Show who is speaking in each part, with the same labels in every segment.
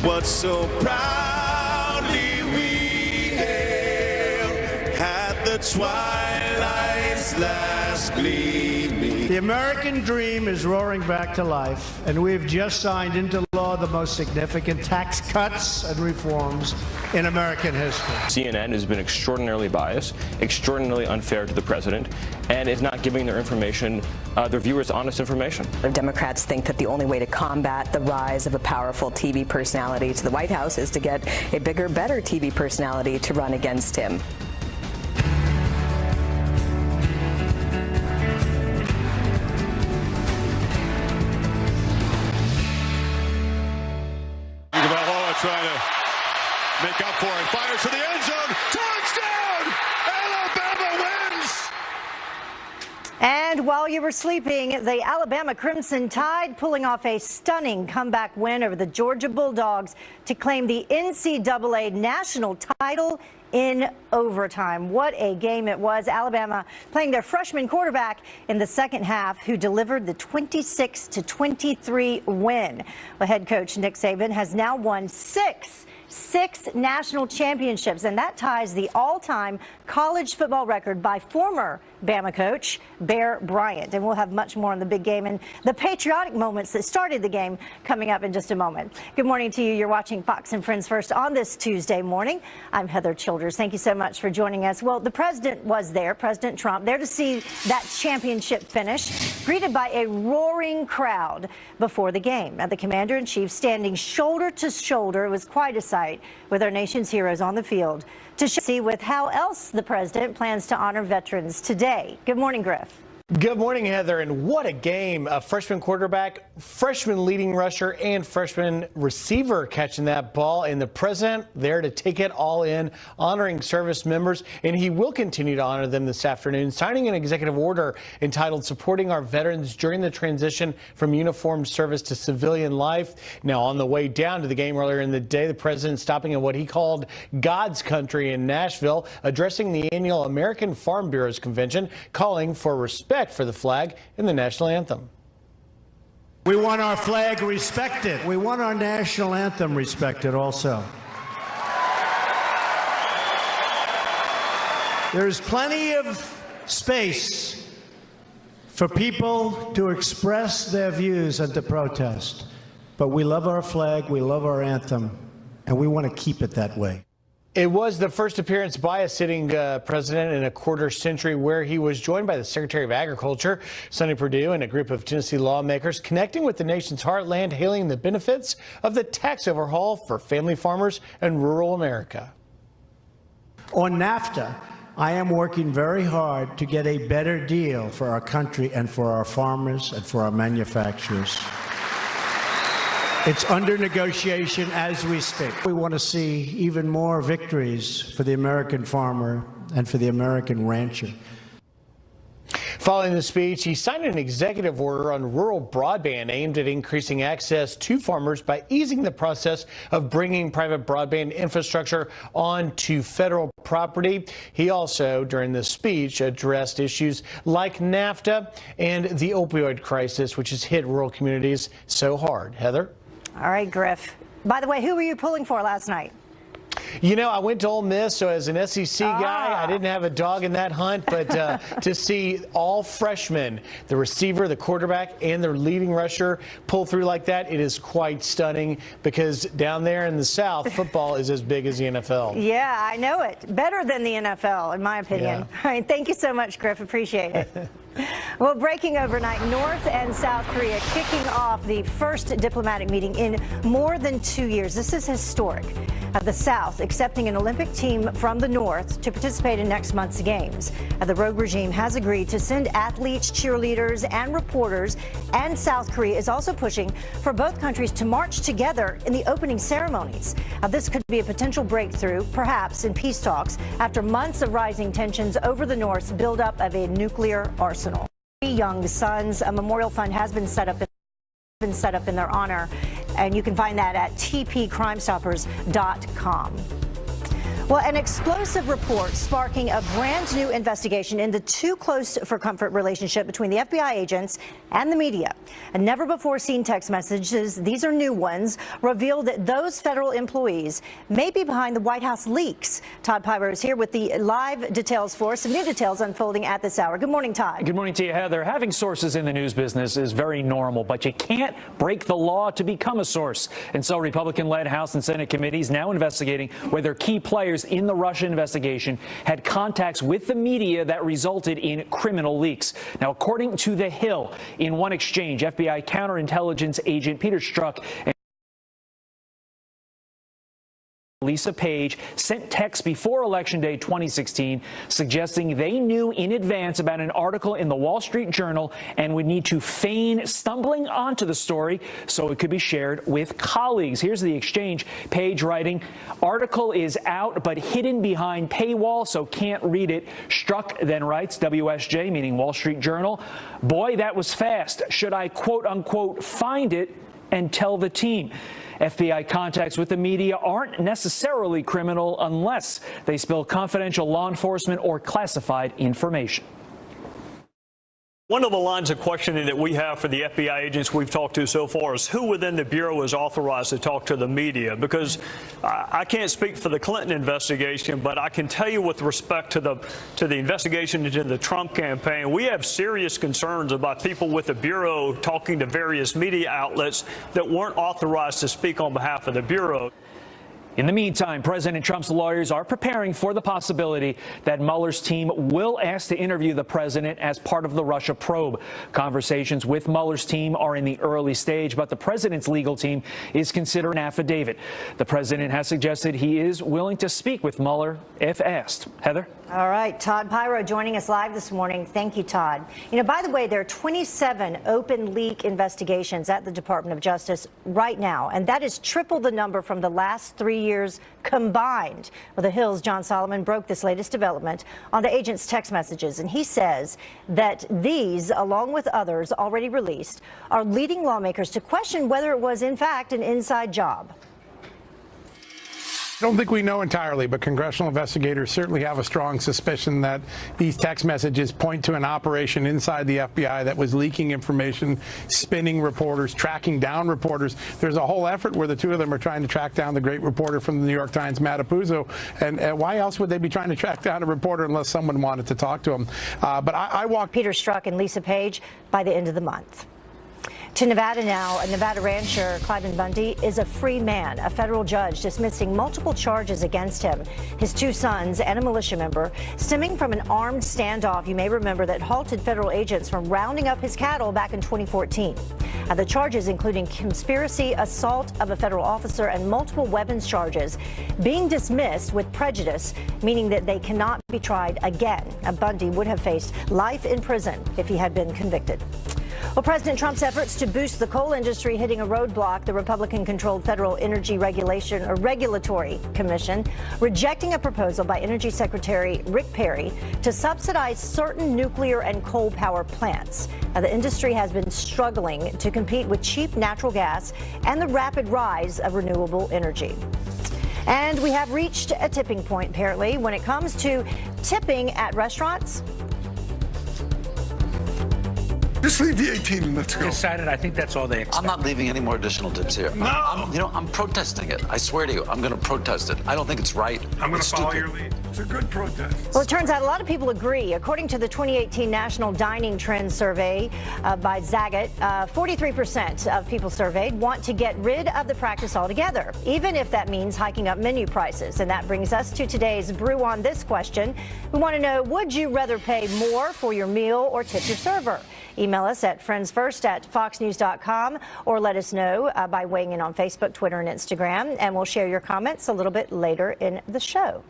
Speaker 1: what so proudly we hailed at the twilight's last gleaming.
Speaker 2: The American dream is roaring back to life, and we've just signed into law the most significant tax cuts and reforms in American history.
Speaker 3: CNN has been extraordinarily biased, extraordinarily unfair to the president, and is not giving their information, their viewers honest information.
Speaker 4: Democrats think that the only way to combat the rise of a powerful TV personality to the White House is to get a bigger, better TV personality to run against him.
Speaker 5: Trying to make up for it. Fires to the end zone. Touchdown! Alabama wins!
Speaker 6: And while you were sleeping, the Alabama Crimson Tide pulling off a stunning comeback win over the Georgia Bulldogs to claim the NCAA national title in overtime. What a game it was. Alabama playing their freshman quarterback in the second half, who delivered the 26-23 win. Well, head coach Nick Saban has now won six national championships, and that ties the all-time college football record by former Bama coach Bear Bryant. And we'll have much more on the big game and the patriotic moments that started the game coming up in just a moment. Good morning to you. You're watching Fox and Friends First on this Tuesday morning. I'm Heather Childers. Thank you so much for joining us. Well, the president was there, President Trump, there to see that championship finish, greeted by a roaring crowd before the game. Now, the commander-in-chief standing shoulder to shoulder. It was quite a sight with our nation's heroes on the field to see with how else the president plans to honor veterans today. Good morning, Griff.
Speaker 7: Good morning, Heather, and what a game. A freshman quarterback, freshman leading rusher, and freshman receiver catching that ball, and the president there to take it all in, honoring service members, and he will continue to honor them this afternoon, signing an executive order entitled Supporting Our Veterans During the Transition from Uniformed Service to Civilian Life. Now, on the way down to the game earlier in the day, the president stopping at what he called God's country in Nashville, addressing the annual American Farm Bureau's convention, calling for respect for the flag and the national anthem.
Speaker 2: We want our flag respected. We want our national anthem respected also. There's plenty of space for people to express their views and to protest. But we love our flag, we love our anthem, and we want to keep it that way.
Speaker 7: It was the first appearance by a sitting president in a quarter century, where he was joined by the Secretary of Agriculture, Sonny Perdue, and a group of Tennessee lawmakers connecting with the nation's heartland, hailing the benefits of the tax overhaul for family farmers and rural America.
Speaker 2: On NAFTA, I am working very hard to get a better deal for our country and for our farmers and for our manufacturers. It's under negotiation as we speak. We want to see even more victories for the American farmer and for the American rancher.
Speaker 7: Following the speech, he signed an executive order on rural broadband aimed at increasing access to farmers by easing the process of bringing private broadband infrastructure onto federal property. He also, during the speech, addressed issues like NAFTA and the opioid crisis, which has hit rural communities so hard. Heather?
Speaker 6: All right, Griff. By the way, who were you pulling for last night?
Speaker 7: You know, I went to Ole Miss, so as an SEC guy, I didn't have a dog in that hunt, but to see all freshmen, the receiver, the quarterback, and their leading rusher pull through like that, it is quite stunning, because down there in the South, football is as big as the NFL.
Speaker 6: Yeah, I know it. Better than the NFL, in my opinion.
Speaker 7: Yeah.
Speaker 6: All right, thank you so much, Griff. Appreciate it. Well, breaking overnight, North and South Korea kicking off the first diplomatic meeting in more than 2 years. This is historic. The South accepting an Olympic team from the North to participate in next month's games. The rogue regime has agreed to send athletes, cheerleaders, and reporters, and South Korea is also pushing for both countries to march together in the opening ceremonies. This could be a potential breakthrough, perhaps, in peace talks after months of rising tensions over the North's buildup of a nuclear arsenal. 3 young sons, a memorial fund has been set up in their honor, and you can find that at tpcrimestoppers.com. Well, an explosive report sparking a brand new investigation in the too close for comfort relationship between the FBI agents and the media. A never before seen text messages, these are new ones, reveal that those federal employees may be behind the White House leaks. Todd Pirro is here with the live details for us, some new details unfolding at this hour. Good morning, Todd.
Speaker 8: Good morning to you, Heather. Having sources in the news business is very normal, but you can't break the law to become a source. And so Republican-led House and Senate committees now investigating whether key players in the Russia investigation had contacts with the media that resulted in criminal leaks. Now, according to The Hill, in one exchange, FBI counterintelligence agent Peter Strzok and Lisa Page sent texts before Election Day 2016 suggesting they knew in advance about an article in the Wall Street Journal and would need to feign stumbling onto the story so it could be shared with colleagues. Here's the exchange. Page writing, article is out but hidden behind paywall, so can't read it. Strzok then writes, WSJ, meaning Wall Street Journal, boy, that was fast. Should I quote unquote find it and tell the team? FBI contacts with the media aren't necessarily criminal unless they spill confidential law enforcement or classified information.
Speaker 9: One of the lines of questioning that we have for the FBI agents we've talked to so far is who within the Bureau is authorized to talk to the media, because I can't speak for the Clinton investigation, but I can tell you with respect to the investigation into the Trump campaign, we have serious concerns about people with the Bureau talking to various media outlets that weren't authorized to speak on behalf of the Bureau.
Speaker 8: In the meantime, President Trump's lawyers are preparing for the possibility that Mueller's team will ask to interview the president as part of the Russia probe. Conversations with Mueller's team are in the early stage, but the president's legal team is considering an affidavit. The president has suggested he is willing to speak with Mueller if asked. Heather?
Speaker 6: All right, Todd Pirro joining us live this morning. Thank you, Todd. You know, by the way, there are 27 open leak investigations at the Department of Justice right now, and that is triple the number from the last 3 years combined. Well, the Hill's John Solomon broke this latest development on the agent's text messages, and he says that these, along with others already released, are leading lawmakers to question whether it was, in fact, an inside job.
Speaker 10: I don't think we know entirely, but congressional investigators certainly have a strong suspicion that these text messages point to an operation inside the FBI that was leaking information, spinning reporters, tracking down reporters. There's a whole effort where the two of them are trying to track down the great reporter from the New York Times, Matapuzzo. And why else would they be trying to track down a reporter unless someone wanted to talk to him? But I walked
Speaker 6: Peter Strzok and Lisa Page by the end of the month. To Nevada now, a Nevada rancher, Cliven Bundy, is a free man. A federal judge dismissing multiple charges against him, his two sons, and a militia member, stemming from an armed standoff, you may remember, that halted federal agents from rounding up his cattle back in 2014. The charges, including conspiracy, assault of a federal officer, and multiple weapons charges, being dismissed with prejudice, meaning that they cannot be tried again. Bundy would have faced life in prison if he had been convicted. Well, President Trump's efforts to boost the coal industry hitting a roadblock. The Republican-controlled Federal Energy Regulatory Commission rejecting a proposal by Energy Secretary Rick Perry to subsidize certain nuclear and coal power plants. Now, the industry has been struggling to compete with cheap natural gas and the rapid rise of renewable energy. And we have reached a tipping point, apparently, when it comes to tipping at restaurants.
Speaker 11: Just leave the 18 and let's go.
Speaker 12: Decided. I think that's all they expect.
Speaker 13: I'm not leaving any more additional tips here.
Speaker 11: No.
Speaker 13: I'm protesting it. I swear to you, I'm going to protest it. I don't think it's right.
Speaker 11: I'm going to follow your lead. It's a good protest.
Speaker 6: Well, it turns out a lot of people agree. According to the 2018 National Dining Trends Survey by Zagat, 43% of people surveyed want to get rid of the practice altogether, even if that means hiking up menu prices. And that brings us to today's Brew on this question. We want to know, would you rather pay more for your meal or tip your server? Email us at friendsfirst@foxnews.com or let us know by weighing in on Facebook, Twitter, and Instagram, and we'll share your comments a little bit later in the show.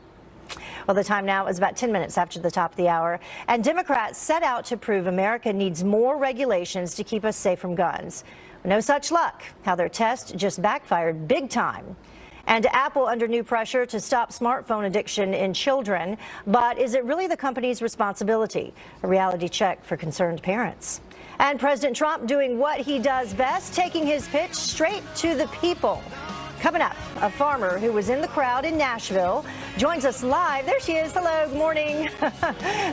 Speaker 6: Well, the time now is about 10 minutes after the top of the hour, and Democrats set out to prove America needs more regulations to keep us safe from guns. No such luck. How their test just backfired big time. And Apple under new pressure to stop smartphone addiction in children. But is it really the company's responsibility? A reality check for concerned parents. And President Trump doing what he does best, taking his pitch straight to the people. Coming up, a farmer who was in the crowd in Nashville joins us live. There she is. Hello, good morning.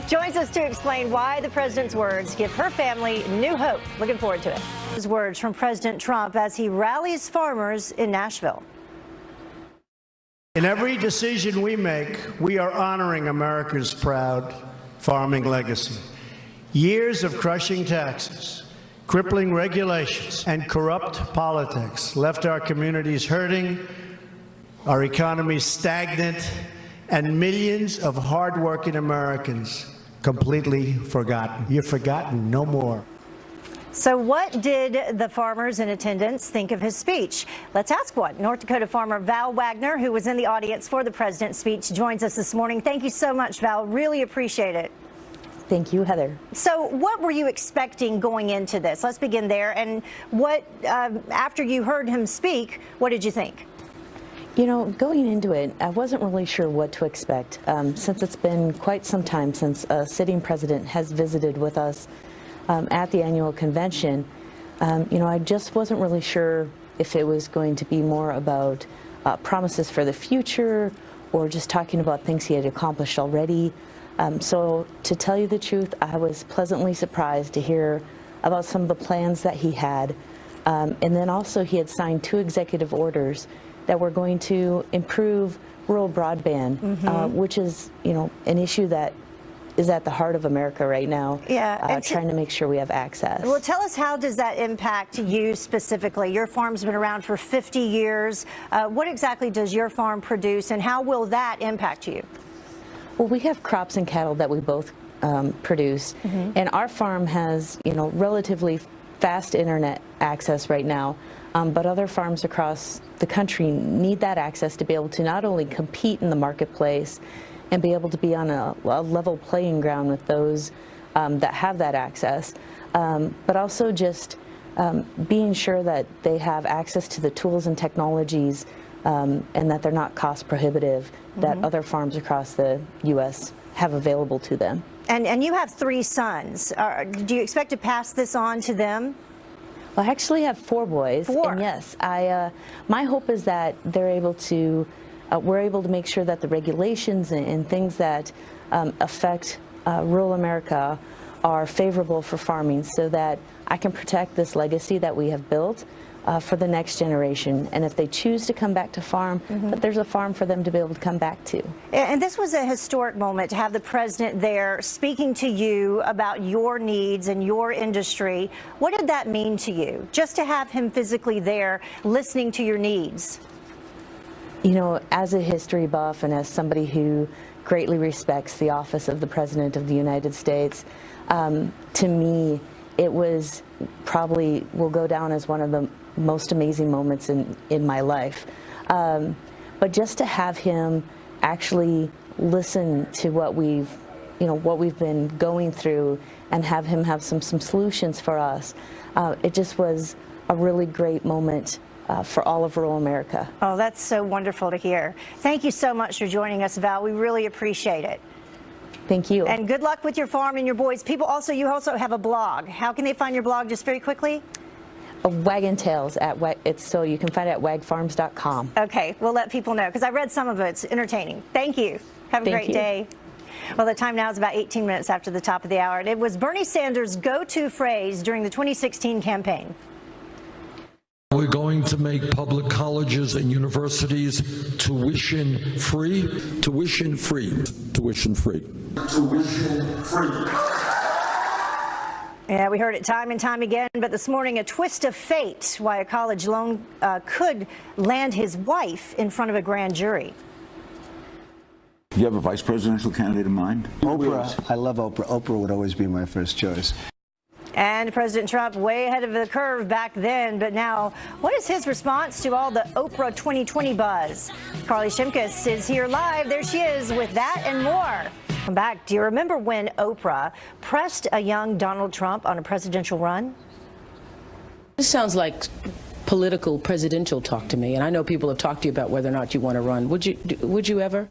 Speaker 6: Joins us to explain why the president's words give her family new hope. Looking forward to it. His words from President Trump as he rallies farmers in Nashville.
Speaker 2: In every decision we make, we are honoring America's proud farming legacy. Years of crushing taxes, crippling regulations, and corrupt politics left our communities hurting, our economy stagnant, and millions of hardworking Americans completely forgotten. You're forgotten no more.
Speaker 6: So what did the farmers in attendance think of his speech? Let's ask one. North Dakota farmer Val Wagner, who was in the audience for the president's speech, joins us this morning. Thank you so much, Val. Really appreciate it.
Speaker 12: Thank you, Heather.
Speaker 6: So what were you expecting going into this? Let's begin there. And what, after you heard him speak, what did you think?
Speaker 12: You know, going into it, I wasn't really sure what to expect. Since it's been quite some time since a sitting president has visited with us at the annual convention, you know, I just wasn't really sure if it was going to be more about promises for the future or just talking about things he had accomplished already. So to tell you the truth, I was pleasantly surprised to hear about some of the plans that he had. And then also he had signed 2 executive orders that were going to improve rural broadband, which is, you know, an issue that is at the heart of America right now.
Speaker 6: Yeah,
Speaker 12: trying to make sure we have access.
Speaker 6: Well, tell us, how does that impact you specifically? Your farm's been around for 50 years. What exactly does your farm produce, and how will that impact you?
Speaker 12: Well, we have crops and cattle that we both produce, and our farm has, you know, relatively fast internet access right now, but other farms across the country need that access to be able to not only compete in the marketplace and be able to be on a level playing ground with those that have that access, but also just being sure that they have access to the tools and technologies and that they're not cost prohibitive that other farms across the U.S. have available to them.
Speaker 6: And you have 3 sons. Do you expect to pass this on to them?
Speaker 12: Well, I actually have 4 boys.
Speaker 6: 4.
Speaker 12: And yes, my hope is that they're able to, we're able to make sure that the regulations and things that affect rural America are favorable for farming, so that I can protect this legacy that we have built for the next generation. And if they choose to come back to farm, that there's a farm for them to be able to come back to.
Speaker 6: And this was a historic moment to have the president there speaking to you about your needs and your industry. What did that mean to you, just to have him physically there listening to your needs?
Speaker 12: You know, as a history buff and as somebody who greatly respects the office of the President of the United States, to me, it was probably will go down as one of the most amazing moments in my life. But just to have him actually listen to what we've been going through and have him have some solutions for us, it just was a really great moment for all of rural America.
Speaker 6: Oh, that's so wonderful to hear. Thank you so much for joining us, Val. We really appreciate it.
Speaker 12: Thank you.
Speaker 6: And good luck with your farm and your boys. You also have a blog. How can they find your blog, just very quickly?
Speaker 12: Wagon Tales so you can find it at wagfarms.com.
Speaker 6: Okay, we'll let people know, because I read some of it. It's entertaining. Thank you. Have a great day. Well, the time now is about 18 minutes after the top of the hour. And it was Bernie Sanders' go-to phrase during the 2016 campaign.
Speaker 14: We're going to make public colleges and universities tuition free. Tuition free. Tuition free. Tuition free.
Speaker 6: Yeah, we heard it time and time again, but this morning a twist of fate, why a college loan could land his wife in front of a grand jury.
Speaker 15: Do you have a vice presidential candidate in mind?
Speaker 16: Oprah. I love Oprah. Oprah would always be my first choice.
Speaker 6: And President Trump way ahead of the curve back then, but now what is his response to all the Oprah 2020 buzz? Carly Shimkus is here live. There she is with that and more. Come back. Do you remember when Oprah pressed a young Donald Trump on a presidential run?
Speaker 17: This sounds like political presidential talk to me, and I know people have talked to you about whether or not you want to run. Would you ever?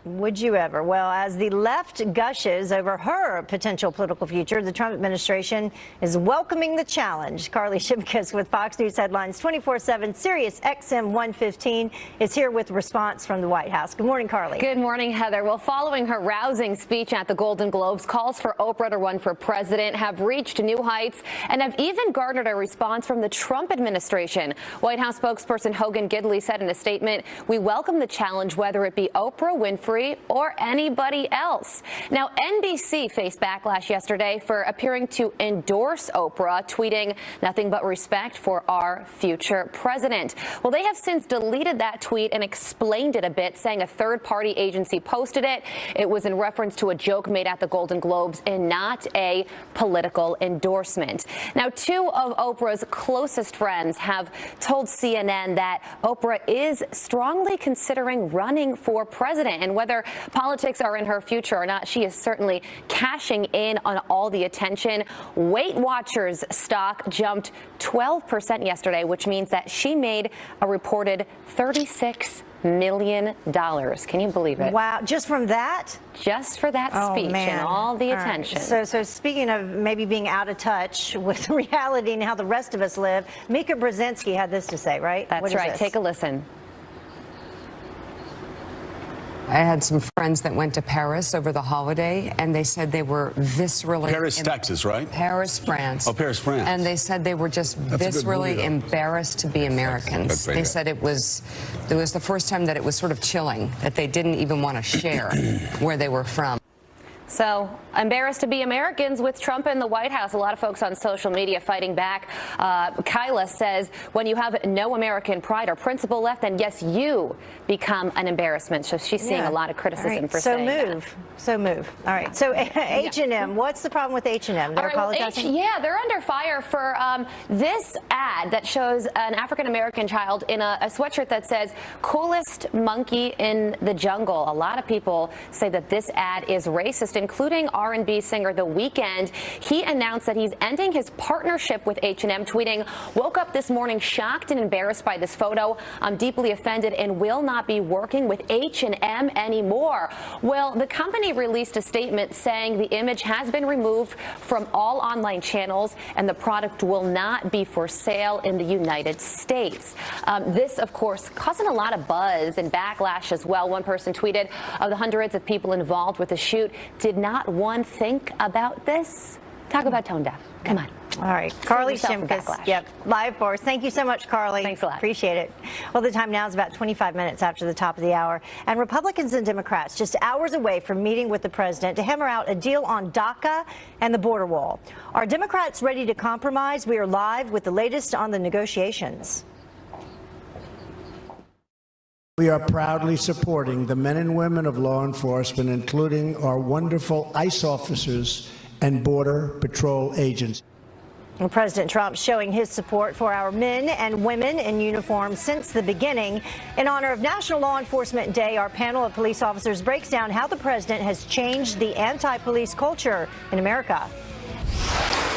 Speaker 6: Would you ever? Well, as the left gushes over her potential political future, the Trump administration is welcoming the challenge. Carly Shimkus with Fox News Headlines 24/7, Sirius XM 115 is here with response from the White House. Good morning, Carly.
Speaker 18: Good morning, Heather. Well, following her rousing speech at the Golden Globes, calls for Oprah to run for president have reached new heights and have even garnered a response from the Trump administration. White House spokesperson Hogan Gidley said in a statement, "We welcome the challenge, whether it be Oprah Winfrey or anybody else." Now, NBC faced backlash yesterday for appearing to endorse Oprah, tweeting, "Nothing but respect for our future president." Well, they have since deleted that tweet and explained it a bit, saying a third-party agency posted it. It was in reference to a joke made at the Golden Globes and not a political endorsement. Now, two of Oprah's closest friends have told CNN that Oprah is strongly considering running for president, and whether politics are in her future or not, she is certainly cashing in on all the attention. Weight Watchers stock jumped 12% yesterday, which means that she made a reported $36 million. Can you believe it?
Speaker 6: Wow, just from that?
Speaker 18: Just for that speech and all the attention.
Speaker 6: Right. So speaking of maybe being out of touch with reality and how the rest of us live, Mika Brzezinski had this to say, right?
Speaker 18: That's right. Take a listen.
Speaker 19: I had some friends that went to Paris over the holiday, and they said they were viscerally...
Speaker 20: Paris, Texas, right?
Speaker 19: Paris, France.
Speaker 20: Oh, Paris, France.
Speaker 19: And they said they were just viscerally embarrassed to be Americans. They said it was the first time that it was sort of chilling, that they didn't even want to share where they were from.
Speaker 18: So, embarrassed to be Americans with Trump in the White House. A lot of folks on social media fighting back. Kyla says, when you have no American pride or principle left, then yes, you become an embarrassment. So she's seeing a lot of criticism for saying that.
Speaker 6: So move. All right. So H&M, what's the problem with H&M? They're apologizing?
Speaker 18: Yeah, they're under fire for this ad that shows an African-American child in a sweatshirt that says, "Coolest monkey in the jungle." A lot of people say that this ad is racist, including R&B singer The Weeknd. He announced that he's ending his partnership with H&M, tweeting, "Woke up this morning shocked and embarrassed by this photo. I'm deeply offended and will not be working with H&M anymore." Well, the company released a statement saying the image has been removed from all online channels and the product will not be for sale in the United States. This, of course, causing a lot of buzz and backlash as well. One person tweeted, "Of the hundreds of people involved with the shoot, did not one think about this?" Talk about tone deaf. Come on.
Speaker 6: All right. Carly Shimkus. Yep. Live for us. Thank you so much, Carly.
Speaker 18: Thanks a lot.
Speaker 6: Appreciate it. Well, the time now is about 25 minutes after the top of the hour. And Republicans and Democrats just hours away from meeting with the president to hammer out a deal on DACA and the border wall. Are Democrats ready to compromise? We are live with the latest on the negotiations.
Speaker 2: We are proudly supporting the men and women of law enforcement, including our wonderful ICE officers and Border Patrol agents.
Speaker 6: Well, President Trump showing his support for our men and women in uniform since the beginning. In honor of National Law Enforcement Day, our panel of police officers breaks down how the president has changed the anti-police culture in America.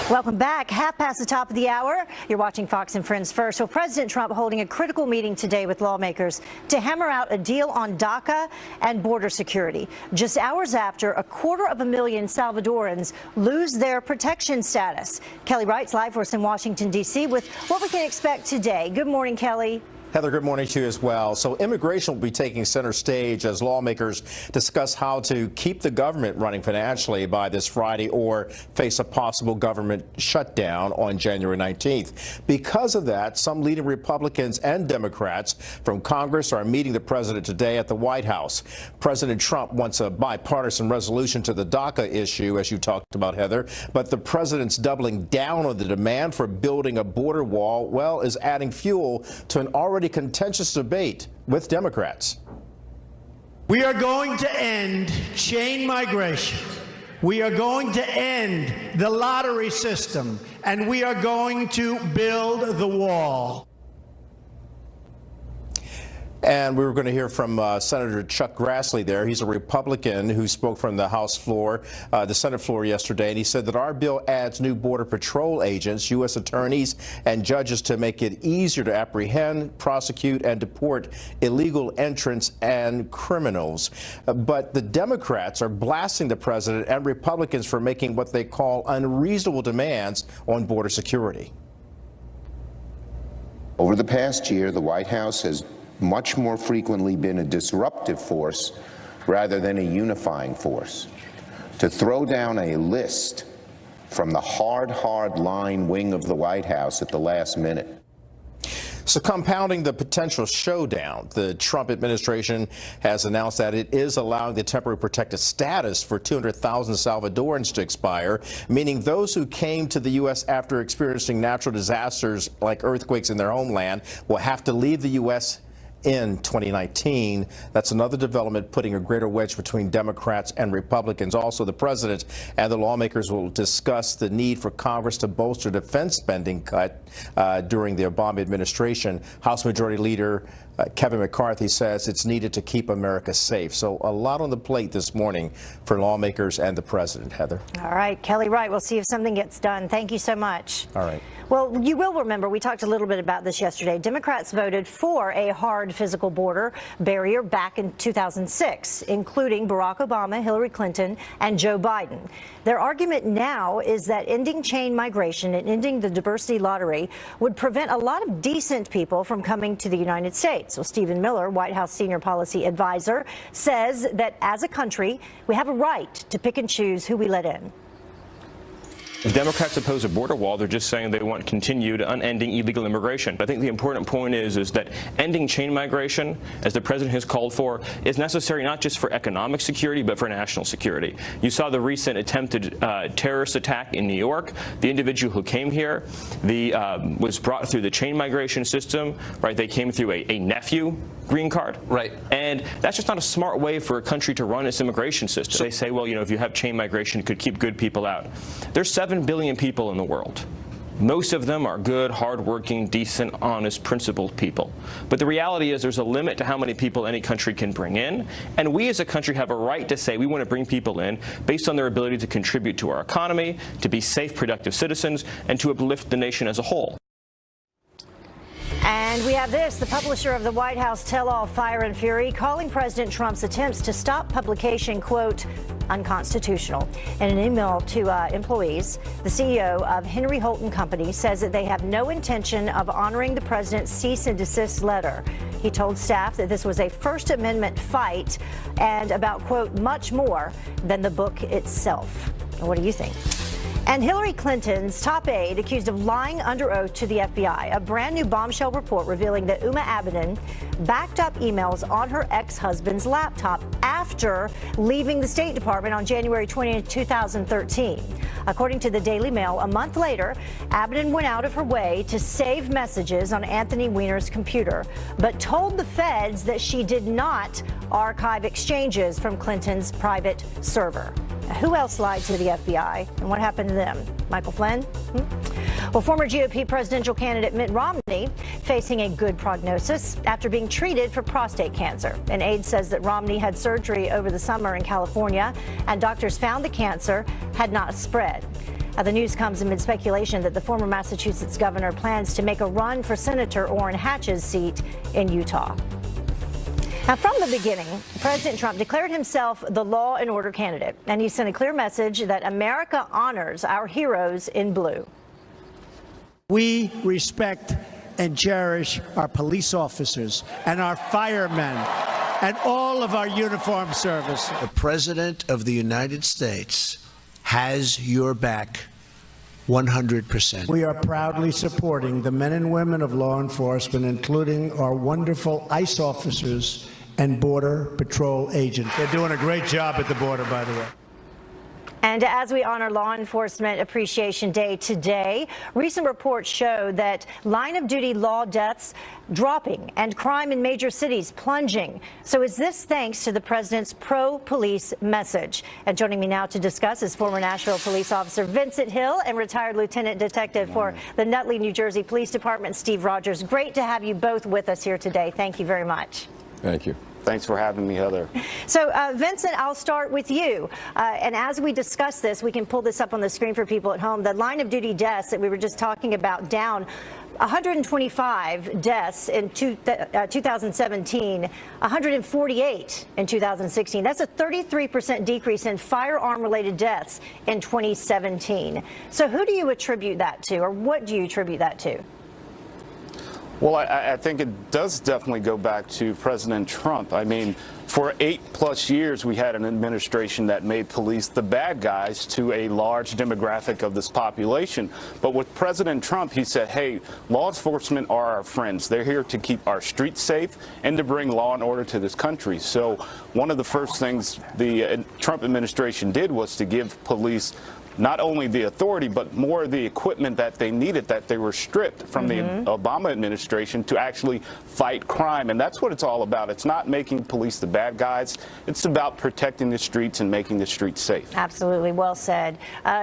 Speaker 6: Welcome back. Half past the top of the hour. You're watching Fox and Friends First. So President Trump holding a critical meeting today with lawmakers to hammer out a deal on DACA and border security. Just hours after 250,000 Salvadorans lose their protection status. Kelly Wright's live for us in Washington, D.C. with what we can expect today. Good morning, Kelly.
Speaker 21: Heather, good morning to you as well. So immigration will be taking center stage as lawmakers discuss how to keep the government running financially by this Friday or face a possible government shutdown on January 19th. Because of that, some leading Republicans and Democrats from Congress are meeting the president today at the White House. President Trump wants a bipartisan resolution to the DACA issue, as you talked about, Heather, but the president's doubling down on the demand for building a border wall, well, is adding fuel to an already contentious debate with Democrats.
Speaker 2: We are going to end chain migration. We are going to end the lottery system, and we are going to build the wall.
Speaker 21: And we were going to hear from Senator Chuck Grassley there. He's a Republican who spoke from the House floor, the Senate floor yesterday, and he said that our bill adds new Border Patrol agents, U.S. attorneys, and judges to make it easier to apprehend, prosecute, and deport illegal entrants and criminals. But the Democrats are blasting the president and Republicans for making what they call unreasonable demands on border security.
Speaker 20: Over the past year, the White House has much more frequently been a disruptive force rather than a unifying force. To throw down a list from the hard line wing of the White House at the last minute.
Speaker 21: So compounding the potential showdown, the Trump administration has announced that it is allowing the temporary protected status for 200,000 Salvadorans to expire, meaning those who came to the U.S. after experiencing natural disasters like earthquakes in their homeland will have to leave the U.S. in 2019. That's another development putting a greater wedge between Democrats and Republicans. Also, the president and the lawmakers will discuss the need for Congress to bolster defense spending cut during the Obama administration. House Majority Leader Kevin McCarthy says it's needed to keep America safe. So a lot on the plate this morning for lawmakers and the president. Heather.
Speaker 6: All right, Kelly Wright. We'll see if something gets done. Thank you so much.
Speaker 21: All right.
Speaker 6: Well, you will remember we talked a little bit about this yesterday. Democrats voted for a hard physical border barrier back in 2006, including Barack Obama, Hillary Clinton, and Joe Biden. Their argument now is that ending chain migration and ending the diversity lottery would prevent a lot of decent people from coming to the United States. Well, Stephen Miller, White House senior policy advisor, says that as a country, we have a right to pick and choose who we let in.
Speaker 3: If Democrats oppose a border wall, they're just saying they want continued unending illegal immigration. I think the important point is that ending chain migration, as the president has called for, is necessary not just for economic security, but for national security. You saw the recent attempted terrorist attack in New York. The individual who came here was brought through the chain migration system, right? They came through a nephew green card.
Speaker 22: Right.
Speaker 3: And that's just not a smart way for a country to run its immigration system. So they say, well, you know, if you have chain migration, it could keep good people out. There's 7 billion people in the world. Most of them are good, hardworking, decent, honest, principled people. But the reality is there's a limit to how many people any country can bring in. And we as a country have a right to say we want to bring people in based on their ability to contribute to our economy, to be safe, productive citizens, and to uplift the nation as a whole.
Speaker 6: And we have this, the publisher of the White House tell-all Fire and Fury, calling President Trump's attempts to stop publication, quote, unconstitutional. In an email to employees, the CEO of Henry Holton Company says that they have no intention of honoring the president's cease and desist letter. He told staff that this was a First Amendment fight and about, quote, much more than the book itself. What do you think? And Hillary Clinton's top aide accused of lying under oath to the FBI. A brand new bombshell report revealing that Uma Abedin backed up emails on her ex-husband's laptop after leaving the State Department on January 20, 2013. According to the Daily Mail, a month later, Abedin went out of her way to save messages on Anthony Weiner's computer, but told the feds that she did not archive exchanges from Clinton's private server. Who else lied to the FBI, and what happened to them? Michael Flynn? Well, former GOP presidential candidate Mitt Romney facing a good prognosis after being treated for prostate cancer. An aide says that Romney had surgery over the summer in California, and doctors found the cancer had not spread. The news comes amid speculation that the former Massachusetts governor plans to make a run for Senator Orrin Hatch's seat in Utah. Now, from the beginning, President Trump declared himself the law and order candidate, and he sent a clear message that America honors our heroes in blue.
Speaker 2: We respect and cherish our police officers and our firemen and all of our uniformed service. The President of the United States has your back 100%. We are proudly supporting the men and women of law enforcement, including our wonderful ICE officers and Border Patrol agents. They're doing a great job at the border, by the way.
Speaker 6: And as we honor Law Enforcement Appreciation Day today, recent reports show that line-of-duty law deaths dropping and crime in major cities plunging. So is this thanks to the president's pro-police message? And joining me now to discuss is former Nashville police officer Vincent Hill and retired lieutenant detective for the Nutley, New Jersey Police Department, Steve Rogers. Great to have you both with us here today. Thank you very much.
Speaker 1: Thank you.
Speaker 22: Thanks for having me, Heather.
Speaker 6: So, Vincent, I'll start with you. And as we discuss this, we can pull this up on the screen for people at home. The line of duty deaths that we were just talking about down 125 deaths in 2017, 148 in 2016. That's a 33% decrease in firearm-related deaths in 2017. So who do you attribute that to, or what do you attribute that to?
Speaker 22: Well, I think it does definitely go back to President Trump. I mean, for 8+ years, we had an administration that made police the bad guys to a large demographic of this population. But with President Trump, he said, hey, law enforcement are our friends. They're here to keep our streets safe and to bring law and order to this country. So one of the first things the Trump administration did was to give police not only the authority, but more of the equipment that they needed, that they were stripped from the Obama administration to actually fight crime. And that's what it's all about. It's not making police the bad guys. It's about protecting the streets and making the streets safe.
Speaker 6: Absolutely. Well said.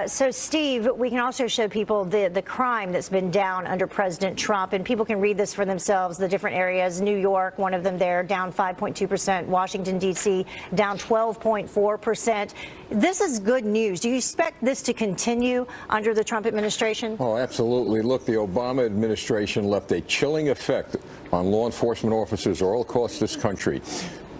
Speaker 6: So, Steve, we can also show people the crime that's been down under President Trump, and people can read this for themselves, the different areas. New York, one of them there, down 5.2%. Washington, D.C., down 12.4%. This is good news. Do you expect this to continue under the Trump administration?
Speaker 1: Oh, absolutely. Look, the Obama administration left a chilling effect on law enforcement officers all across this country.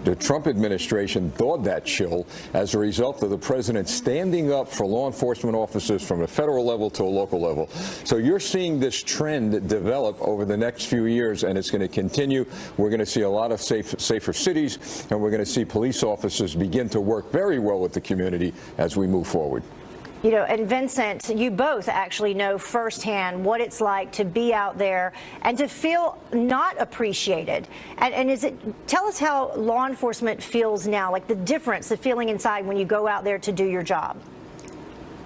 Speaker 1: The Trump administration thawed that chill as a result of the president standing up for law enforcement officers from a federal level to a local level. So you're seeing this trend develop over the next few years, and it's going to continue. We're going to see a lot of safer cities, and we're going to see police officers begin to work very well with the community as we move forward.
Speaker 6: You know, and Vincent, you both actually know firsthand what it's like to be out there and to feel not appreciated. And tell us how law enforcement feels now, like the difference, the feeling inside when you go out there to do your job.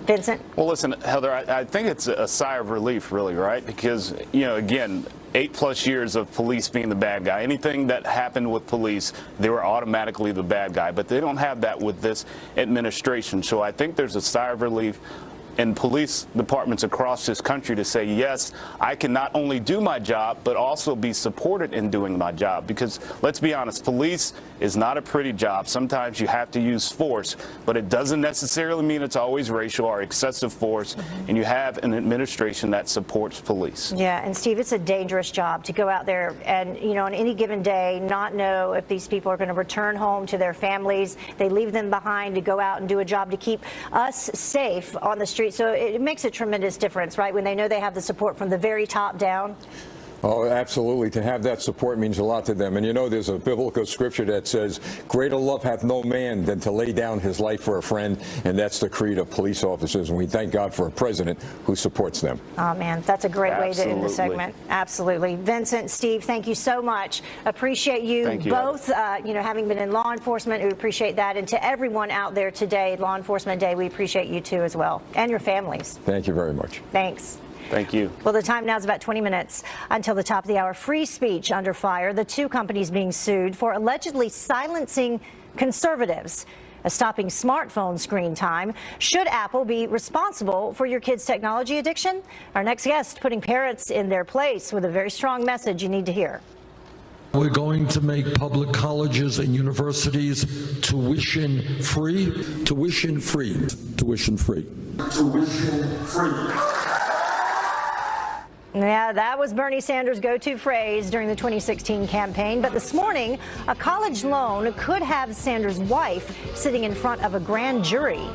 Speaker 6: Vincent?
Speaker 22: Well, listen, Heather, I think it's a sigh of relief, really, right? Because, you know, again, 8+ years of police being the bad guy. Anything that happened with police, they were automatically the bad guy. But they don't have that with this administration. So I think there's a sigh of relief in police departments across this country to say, yes, I can not only do my job, but also be supported in doing my job. Because let's be honest, police is not a pretty job. Sometimes you have to use force, but it doesn't necessarily mean it's always racial or excessive force. And you have an administration that supports police.
Speaker 6: Yeah, and Steve, it's a dangerous job to go out there and, you know, on any given day, not know if these people are going to return home to their families. They leave them behind to go out and do a job to keep us safe on the street. So it makes a tremendous difference, right, when they know they have the support from the very top down?
Speaker 1: Oh, absolutely. To have that support means a lot to them. And you know, there's a biblical scripture that says, greater love hath no man than to lay down his life for a friend. And that's the creed of police officers. And we thank God for a president who supports them.
Speaker 6: Oh, man, that's a great way to end the segment. Absolutely. Vincent, Steve, thank you so much. Appreciate you both, you know, having been in law enforcement. We appreciate that. And to everyone out there today, Law Enforcement Day, we appreciate you too as well, and your families.
Speaker 1: Thank you very much.
Speaker 6: Thanks.
Speaker 22: Thank you.
Speaker 6: Well, the time now is about 20 minutes until the top of the hour. Free speech under fire. The two companies being sued for allegedly silencing conservatives, stopping smartphone screen time. Should Apple be responsible for your kids' technology addiction? Our next guest putting parents in their place with a very strong message you need to hear.
Speaker 14: We're going to make public colleges and universities tuition free. Tuition free. Tuition free. Tuition free.
Speaker 6: Yeah, that was Bernie Sanders' go-to phrase during the 2016 campaign. But this morning, a college loan could have Sanders' wife sitting in front of a grand jury.